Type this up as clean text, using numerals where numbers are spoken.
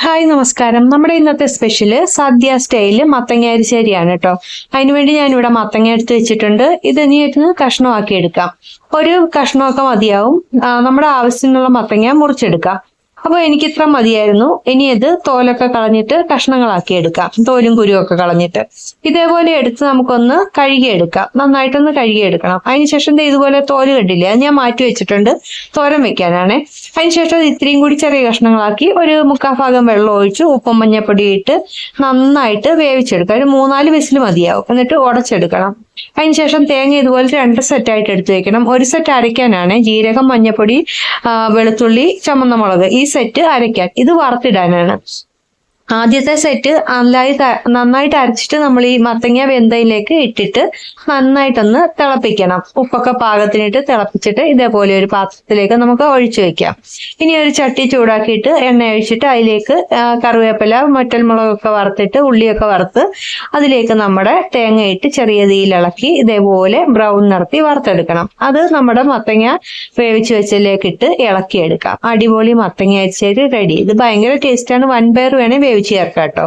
Hi നമസ്കാരം. നമ്മുടെ ഇന്നത്തെ സ്പെഷ്യല് സദ്യ സ്റ്റൈല് മത്തങ്ങ അരിശ്ശേരിയാണ് കേട്ടോ. അതിനുവേണ്ടി ഞാനിവിടെ മത്തങ്ങ എടുത്ത് വെച്ചിട്ടുണ്ട്. ഇത് ഇനി കഷ്ണമാക്കി എടുക്കാം. ഒരു കഷ്ണമൊക്കെ മതിയാവും. നമ്മുടെ ആവശ്യത്തിനുള്ള മത്തങ്ങ മുറിച്ചെടുക്കാം. അപ്പൊ എനിക്ക് ഇത്ര മതിയായിരുന്നു. ഇനി ഇത് തോലൊക്കെ കളഞ്ഞിട്ട് കഷ്ണങ്ങളാക്കി എടുക്കാം. തോലും കുരുവൊക്കെ കളഞ്ഞിട്ട് ഇതേപോലെ എടുത്ത് നമുക്കൊന്ന് കഴുകിയെടുക്കാം. നന്നായിട്ടൊന്ന് കഴുകിയെടുക്കണം. അതിനുശേഷം ഇതുപോലെ തോല് കണ്ടില്ലേ, അത് ഞാൻ മാറ്റി വെച്ചിട്ടുണ്ട് തോരൻ വെക്കാനാണ്. അതിനുശേഷം ഇത്രയും കൂടി ചെറിയ കഷ്ണങ്ങളാക്കി ഒരു 3/4 ഭാഗം വെള്ളം ഒഴിച്ച് ഉപ്പും മഞ്ഞപ്പൊടി ഇട്ട് നന്നായിട്ട് വേവിച്ചെടുക്കാം. ഒരു 3-4 വിസിൽ മതിയാവും. എന്നിട്ട് ഉടച്ചെടുക്കണം. അതിനുശേഷം തേങ്ങ ഇതുപോലെ 2 സെറ്റായിട്ട് എടുത്തു വെക്കണം. ഒരു സെറ്റ് അരയ്ക്കാനാണ് ജീരകം, മഞ്ഞപ്പൊടി, വെളുത്തുള്ളി, ചുമന്ന മുളക്. ഈ സെറ്റ് അരയ്ക്കാൻ, ഇത് വറുത്തിടാനാണ്. ആദ്യത്തെ സെറ്റ് നന്നായിട്ട് അരച്ചിട്ട് നമ്മൾ ഈ മത്തങ്ങ വെന്തയിലേക്ക് ഇട്ടിട്ട് നന്നായിട്ടൊന്ന് തിളപ്പിക്കണം. ഉപ്പൊക്കെ പാകത്തിനിട്ട് തിളപ്പിച്ചിട്ട് ഇതേപോലെ ഒരു പാത്രത്തിലേക്ക് നമുക്ക് ഒഴിച്ചു വെക്കാം. ഇനി ഒരു ചട്ടി ചൂടാക്കിയിട്ട് എണ്ണ ഒഴിച്ചിട്ട് അതിലേക്ക് കറിവേപ്പില, മുളകൊക്കെ വറുത്തിട്ട് ഉള്ളിയൊക്കെ വറുത്ത് അതിലേക്ക് നമ്മുടെ തേങ്ങയിട്ട് ചെറിയ തീയിലിളക്കി ഇതേപോലെ ബ്രൗൺ നിറത്തി വറുത്തെടുക്കണം. അത് നമ്മുടെ മത്തങ്ങ വേവിച്ച് വെച്ചതിലേക്ക് ഇട്ട് ഇളക്കിയെടുക്കാം. അടിപൊളി മത്തങ്ങ അരിശ്ശേരി റെഡി. ഇത് ഭയങ്കര ടേസ്റ്റാണ്. വൻപയർ വേണേൽ വേവിച്ച് ചേർക്കാം കേട്ടോ.